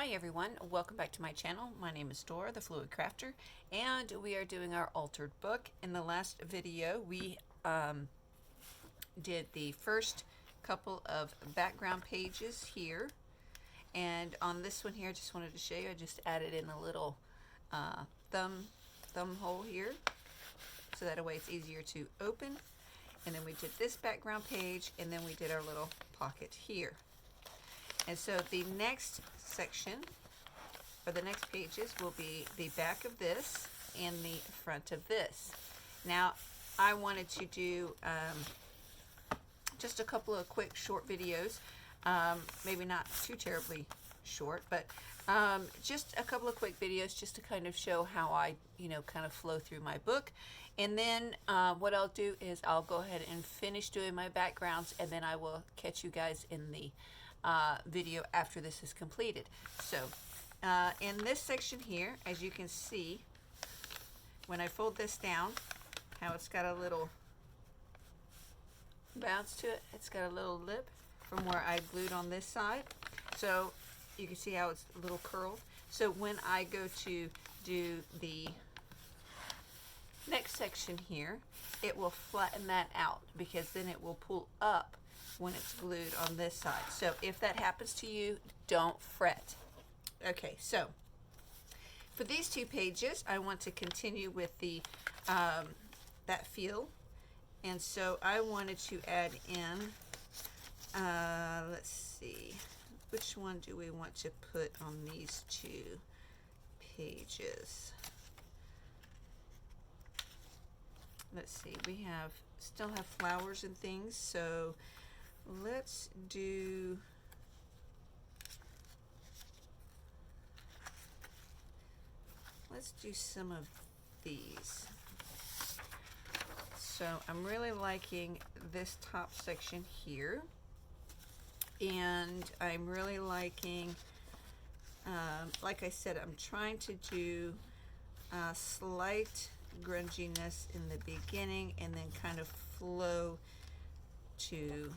Hi everyone, welcome back to my channel. My name is Dora, the Fluid Crafter, and we are doing our altered book. In the last video, we did the first couple of background pages here, and on this one here, I just wanted to show you, I just added in a little thumb hole here, so that way it's easier to open. And then we did this background page, and then we did our little pocket here. And so the next section, or the next pages, will be the back of this and the front of this. Now, I wanted to do just a couple of quick short videos, maybe not too terribly short, but just a couple of quick videos just to kind of show how I, kind of flow through my book. And then what I'll do is I'll go ahead and finish doing my backgrounds, and then I will catch you guys in the video after this is completed. So in this section here, as you can see, when I fold this down, how it's got a little bounce to it. It's got a little lip from where I glued on this side. So you can see how it's a little curled. So when I go to do the next section here, it will flatten that out, because then it will pull up when it's glued on this side. So if that happens to you, don't fret. Okay, so for these two pages, I want to continue with the that feel, and so I wanted to add in, let's see, which one do we want to put on these two pages? Let's see, we still have flowers and things, so let's do some of these. So I'm really liking this top section here, and I'm really liking, like I said, I'm trying to do slight grunginess in the beginning and then kind of flow to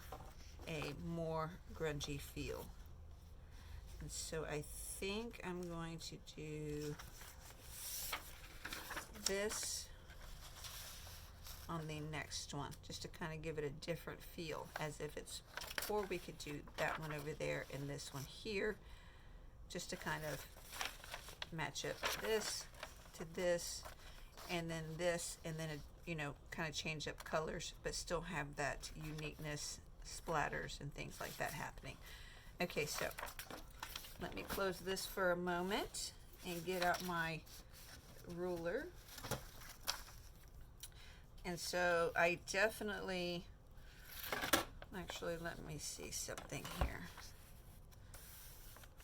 a more grungy feel. And so I think I'm going to do this on the next one, just to kind of give it a different feel, as if it's, or we could do that one over there and this one here, just to kind of match up this to this, and then this, and then kind of change up colors, but still have that uniqueness, splatters and things like that happening. Okay, so let me close this for a moment and get out my ruler. And so I definitely, actually, let me see something here.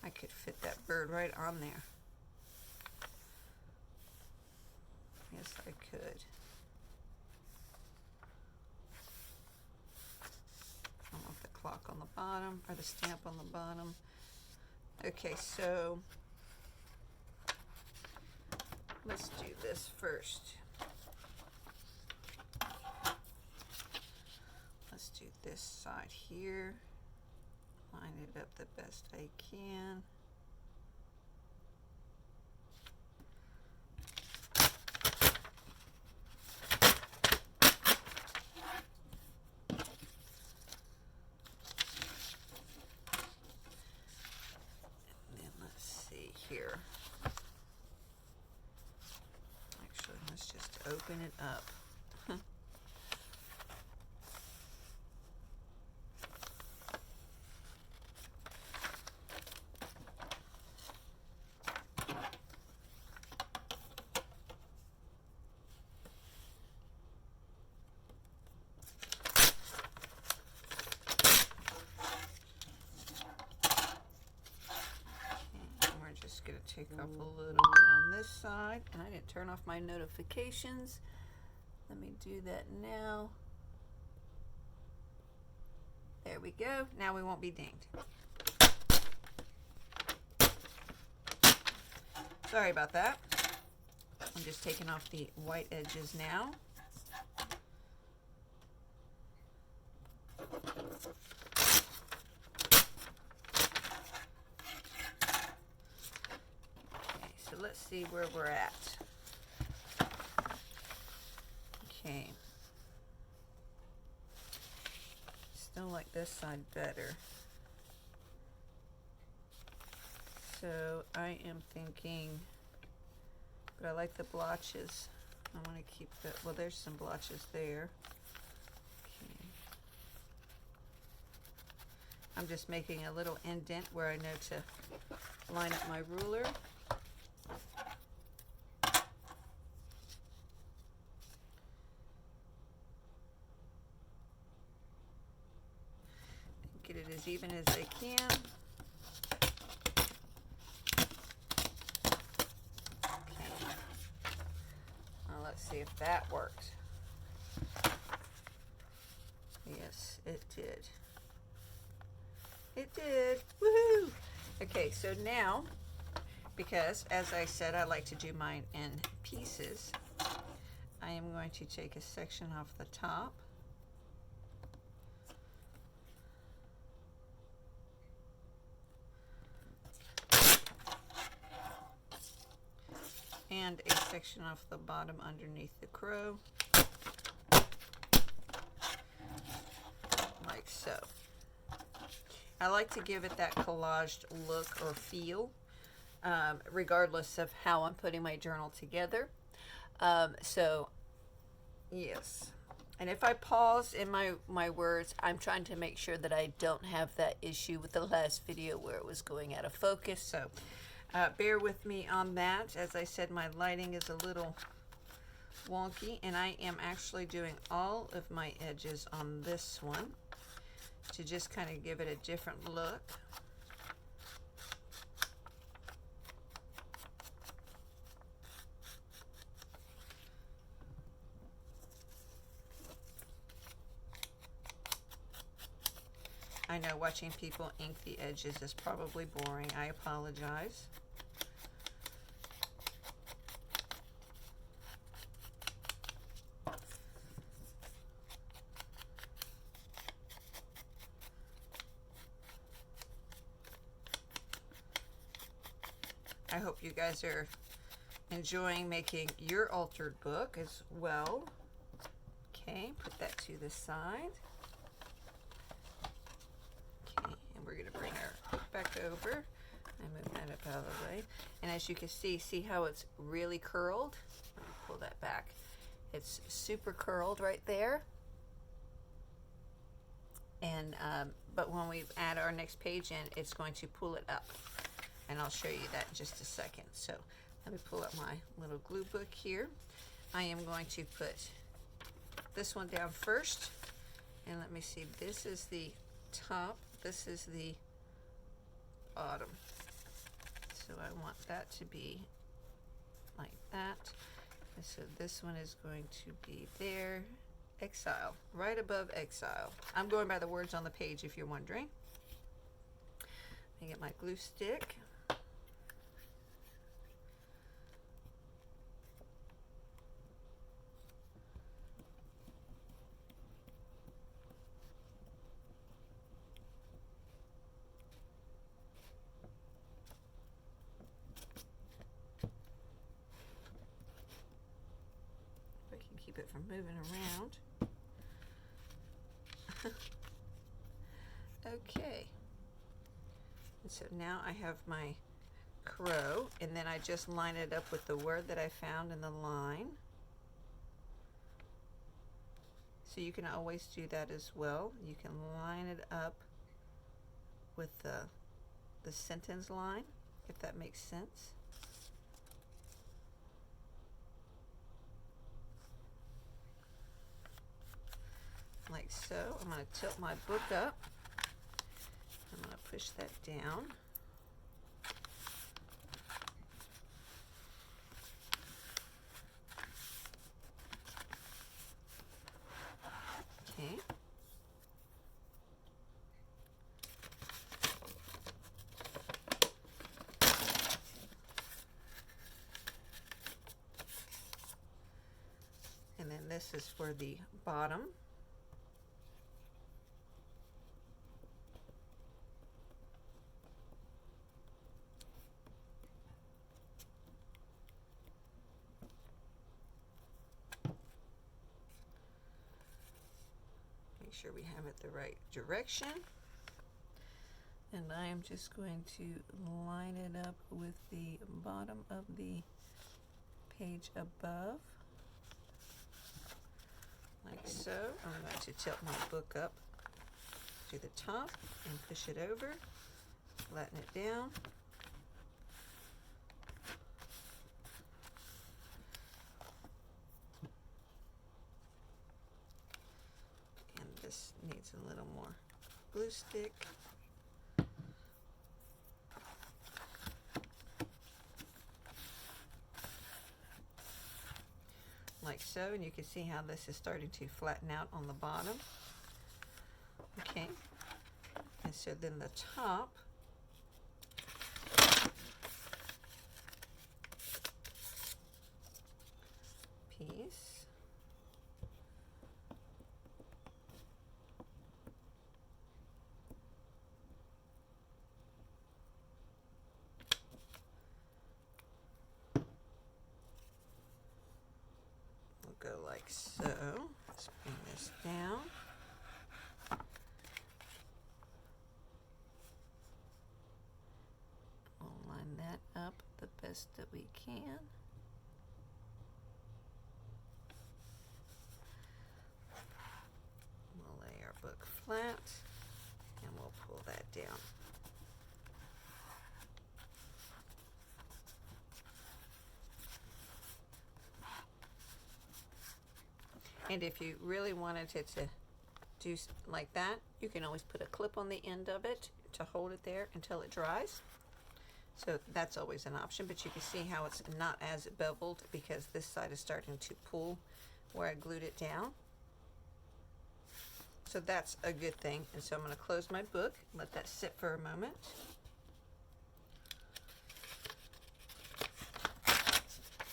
I could fit that bird right on there. Yes, I could. I want the clock on the bottom, or the stamp on the bottom. Okay, so let's do this first. Let's do this side here. Line it up the best I can. Here. Actually, let's just open it up. Going to take off a little bit on this side, and I didn't turn off my notifications. Let me do that now. There we go. Now we won't be dinged. Sorry about that. I'm just taking off the white edges now. let's see where we're at. Okay. Still like this side better. So I am thinking, but I like the blotches. I want to keep the, well, there's some blotches there. Okay. I'm just making a little indent where I know to line up my ruler. Get it as even as I can. Let's see if that worked. Yes, it did. It did. Woohoo! Okay, so now, because as I said, I like to do mine in pieces, I am going to take a section off the top. And a section off the bottom underneath the crow, like so. I like to give it that collaged look or feel, regardless of how I'm putting my journal together. So, yes. And if I pause in my words, I'm trying to make sure that I don't have that issue with the last video where it was going out of focus. So, bear with me on that. As I said, my lighting is a little wonky, and I am actually doing all of my edges on this one to just kind of give it a different look. I know watching people ink the edges is probably boring. I apologize. I hope you guys are enjoying making your altered book as well. Okay, put that to the side. Okay, and we're going to bring our book back over and move that up out of the way. And as you can see how it's really curled? Let me pull that back. It's super curled right there. And but when we add our next page in, it's going to pull it up. And I'll show you that in just a second. So let me pull up my little glue book here. I am going to put this one down first. And let me see, this is the top, this is the bottom. So I want that to be like that. And so this one is going to be there. Exile, right above exile. I'm going by the words on the page if you're wondering. Let me get my glue stick. Keep it from moving around. Okay. And so now I have my crow, and then I just line it up with the word that I found in the line. So you can always do that as well. You can line it up with the sentence line, if that makes sense. Like so. I'm going to tilt my book up. I'm going to push that down. Okay. And then this is for the bottom. sure we have it the right direction. And I am just going to line it up with the bottom of the page above, like so. I'm going to tilt my book up to the top and push it over, flatten it down. And this needs a little more glue stick. Like so, and you can see how this is starting to flatten out on the bottom. Okay, and so then the top piece, will go like so. Let's bring this down. We'll line that up the best that we can. We'll lay our book flat and we'll pull that down. And if you really wanted it to do like that, you can always put a clip on the end of it to hold it there until it dries. So that's always an option, but you can see how it's not as beveled because this side is starting to pull where I glued it down. So that's a good thing. And so I'm going to close my book, let that sit for a moment.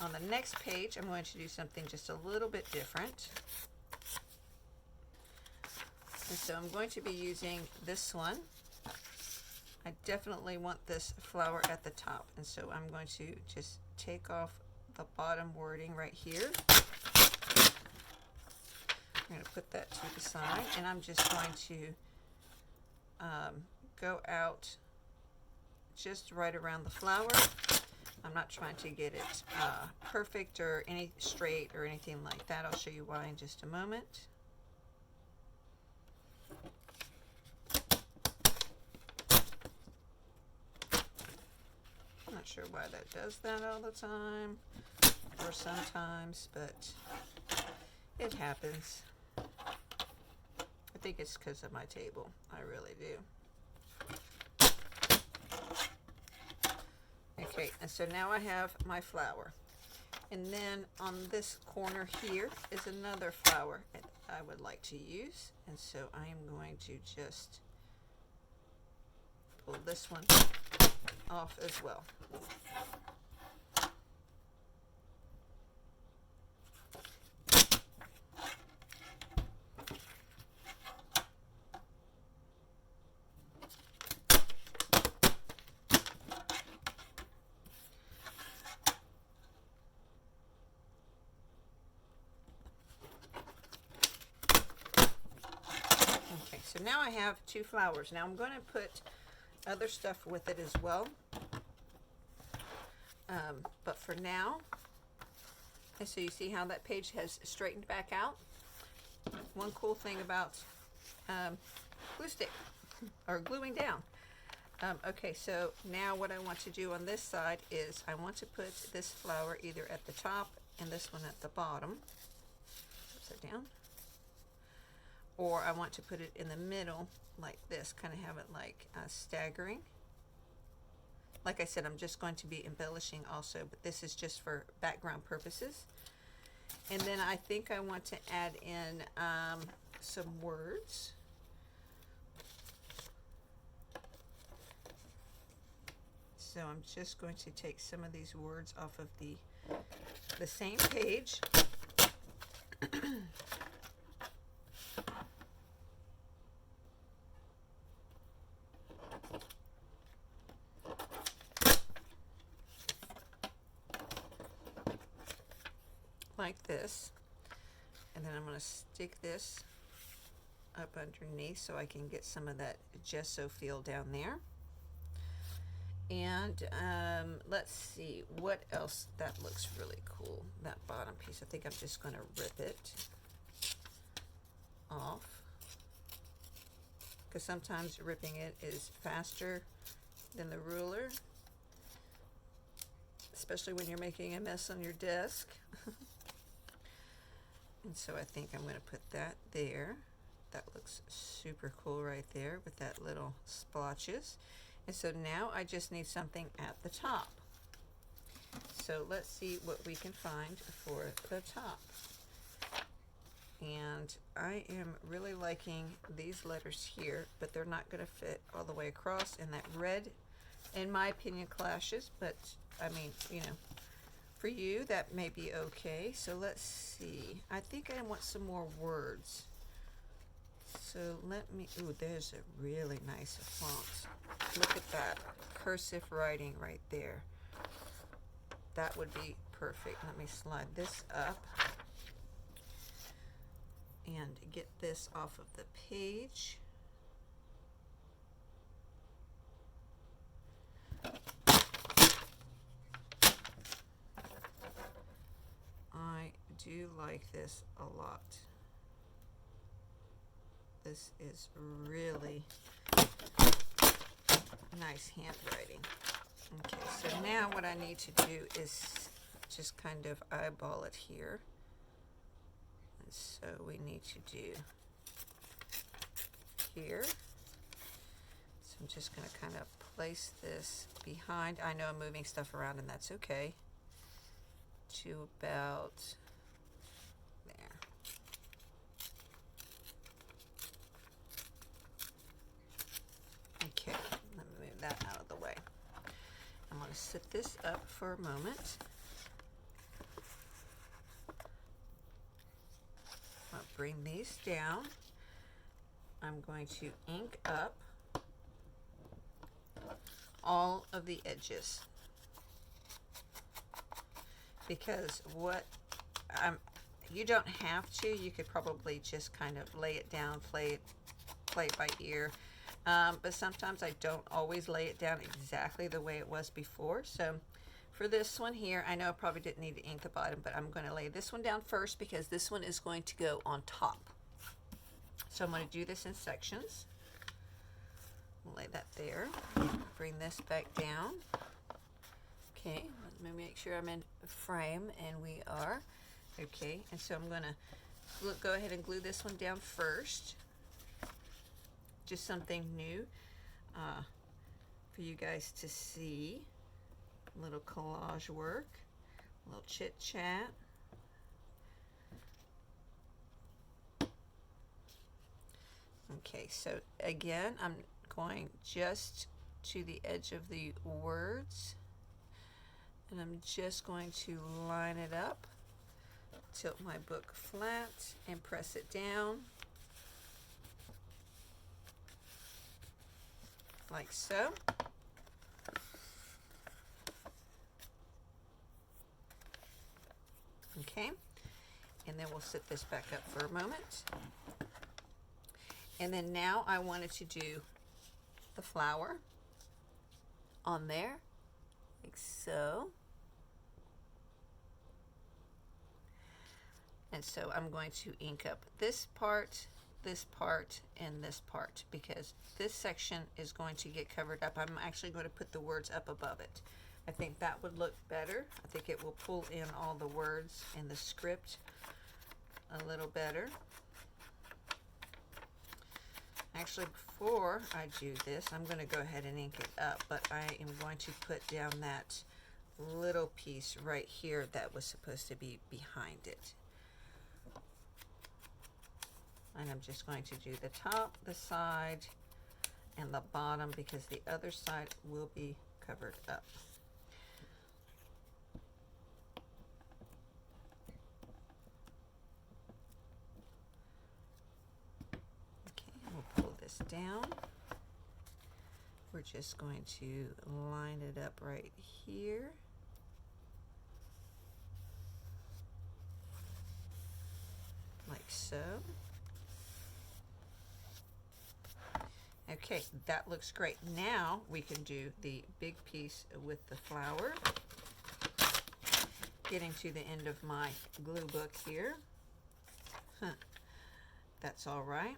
On the next page, I'm going to do something just a little bit different. And so I'm going to be using this one. I definitely want this flower at the top. And so I'm going to just take off the bottom wording right here. I'm going to put that to the side. And I'm just going to go out just right around the flower. I'm not trying to get it perfect or any straight or anything like that. I'll show you why in just a moment. I'm not sure why that does that all the time or sometimes, but it happens. I think it's because of my table. I really do. Okay, and so now I have my flower. And then on this corner here is another flower that I would like to use. And so I am going to just pull this one off as well. So now I have two flowers. Now I'm going to put other stuff with it as well. But for now, and so you see how that page has straightened back out. One cool thing about glue stick or gluing down. Okay, so now what I want to do on this side is I want to put this flower either at the top and this one at the bottom. Upside down. Or I want to put it in the middle like this, kind of have it like staggering. Like I said, I'm just going to be embellishing also, but this is just for background purposes. And then I think I want to add in some words. So I'm just going to take some of these words off of the same page. Like this, and then I'm going to stick this up underneath so I can get some of that gesso feel down there. And let's see what else. That looks really cool, that bottom piece. I think I'm just going to rip it off, because sometimes ripping it is faster than the ruler, especially when you're making a mess on your desk. And so I think I'm going to put that there. That looks super cool right there with that little splotches. And so now I just need something at the top. So let's see what we can find for the top. And I am really liking these letters here, but they're not going to fit all the way across, and that red, in my opinion, clashes, but I mean, you know, for you that may be okay. So let's see. I think I want some more words. So let me, ooh, there's a really nice font. Look at that cursive writing right there. That would be perfect. Let me slide this up and get this off of the page. I do like this a lot. This is really nice handwriting. Okay, so now what I need to do is just kind of eyeball it here. And so we need to do here. So I'm just going to kind of place this behind. I know I'm moving stuff around, and that's okay. To about there. Okay, let me move that out of the way. I'm going to sit this up for a moment. I'll bring these down. I'm going to ink up all of the edges, because what you don't have to. You could probably just kind of lay it down, play it by ear. But sometimes I don't always lay it down exactly the way it was before. So for this one here, I know I probably didn't need to ink the bottom, but I'm going to lay this one down first because this one is going to go on top. So I'm going to do this in sections. Lay that there. Bring this back down. Okay, let me make sure I'm in frame, and we are. Okay, and so I'm going to go ahead and glue this one down first. Just something new for you guys to see. A little collage work, a little chit chat. Okay, so again, I'm going just to the edge of the words, and I'm just going to line it up, tilt my book flat, and press it down like so. Okay, and then we'll sit this back up for a moment. And then now I wanted to do the flower on there, like so. And so I'm going to ink up this part, and this part, because this section is going to get covered up. I'm actually going to put the words up above it. I think that would look better. I think it will pull in all the words and the script a little better. Actually, before I do this, I'm going to go ahead and ink it up, but I am going to put down that little piece right here that was supposed to be behind it. And I'm just going to do the top, the side, and the bottom, because the other side will be covered up. Down. We're just going to line it up right here. Like so. Okay, that looks great. Now we can do the big piece with the flower. Getting to the end of my glue book here. That's all right.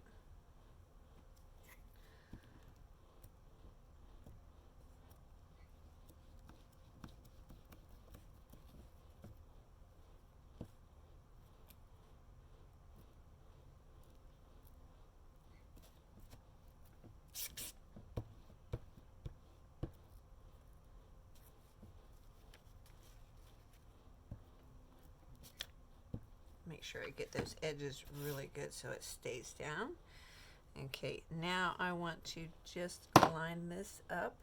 Make sure I get those edges really good so it stays down. Okay, now I want to just line this up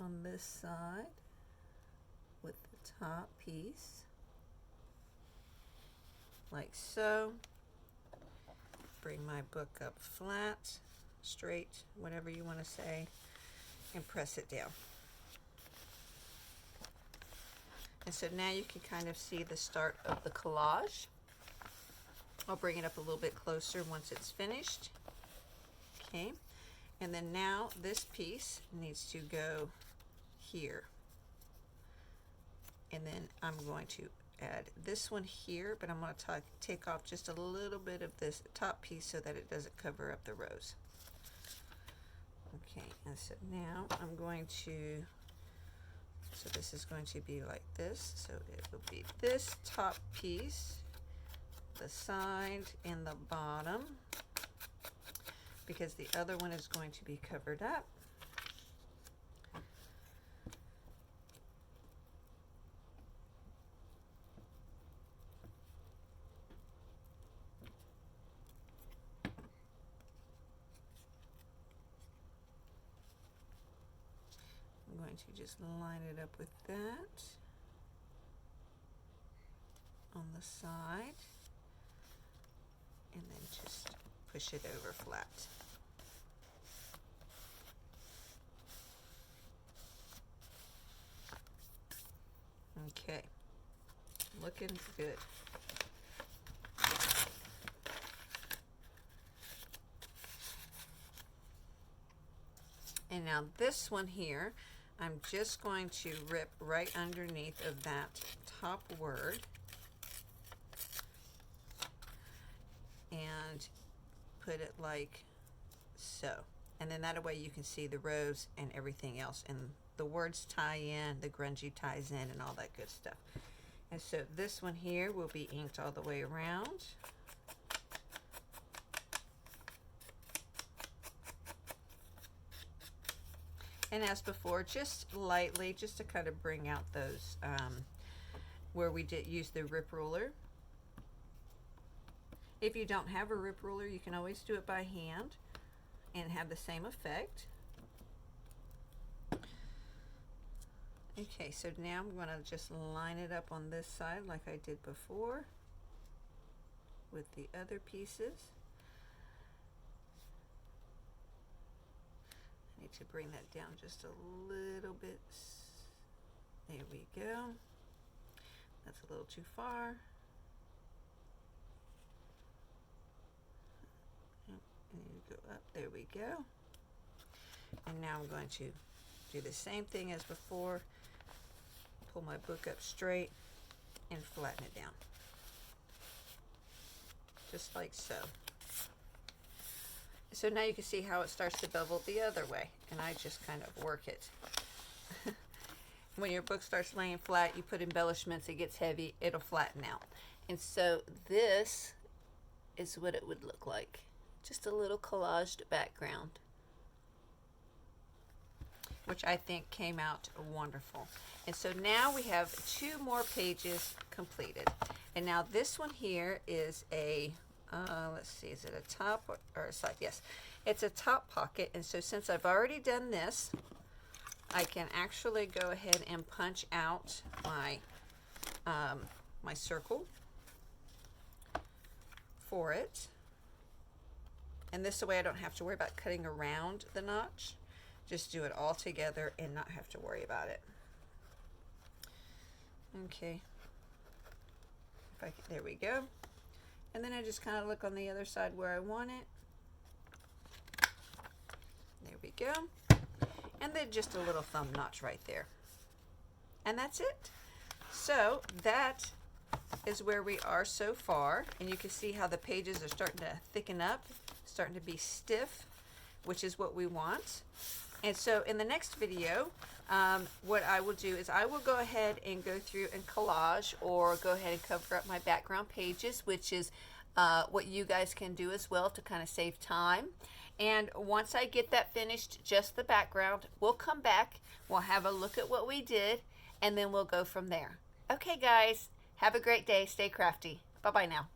on this side with the top piece, like so. Bring my book up flat, straight, whatever you want to say, and press it down. And so now you can kind of see the start of the collage. I'll bring it up a little bit closer once it's finished. Okay, and then now this piece needs to go here. And then I'm going to add this one here, but I'm going to take off just a little bit of this top piece so that it doesn't cover up the rows. Okay, and so now I'm going to, so this is going to be like this. So it will be this top piece, the side and the bottom, because the other one is going to be covered up. I'm going to just line it up with that on the side, and then just push it over flat. Okay, looking good. And now this one here, I'm just going to rip right underneath of that top word and put it like so. And then that way you can see the rows and everything else, and the words tie in, the grungy ties in, and all that good stuff. And so this one here will be inked all the way around. And as before, just lightly, just to kind of bring out those where we did use the rip ruler. If you don't have a rip ruler, you can always do it by hand and have the same effect. Okay, so now I'm going to just line it up on this side like I did before with the other pieces. I need to bring that down just a little bit. There we go. That's a little too far. And you go up. There we go. And now I'm going to do the same thing as before. Pull my book up straight and flatten it down. Just like so. So now you can see how it starts to bevel the other way, and I just kind of work it. When your book starts laying flat, you put embellishments, it gets heavy, it'll flatten out. And so this is what it would look like. Just a little collaged background, which I think came out wonderful. And so now we have 2 more pages completed. And now this one here is a, let's see, is it a top or a side? Yes, it's a top pocket. And so since I've already done this, I can actually go ahead and punch out my, my circle for it. And this way I don't have to worry about cutting around the notch. Just do it all together and not have to worry about it. Okay. If I, there we go. And then I just kind of look on the other side where I want it. There we go. And then just a little thumb notch right there. And that's it. So that is where we are so far. And you can see how the pages are starting to thicken up, starting to be stiff, which is what we want. And so in the next video, what I will do is I will go ahead and go through and collage, or go ahead and cover up my background pages, which is what you guys can do as well to kind of save time. And once I get that finished, just the background, we'll come back, we'll have a look at what we did, and then we'll go from there. Okay guys, have a great day, stay crafty. Bye-bye now.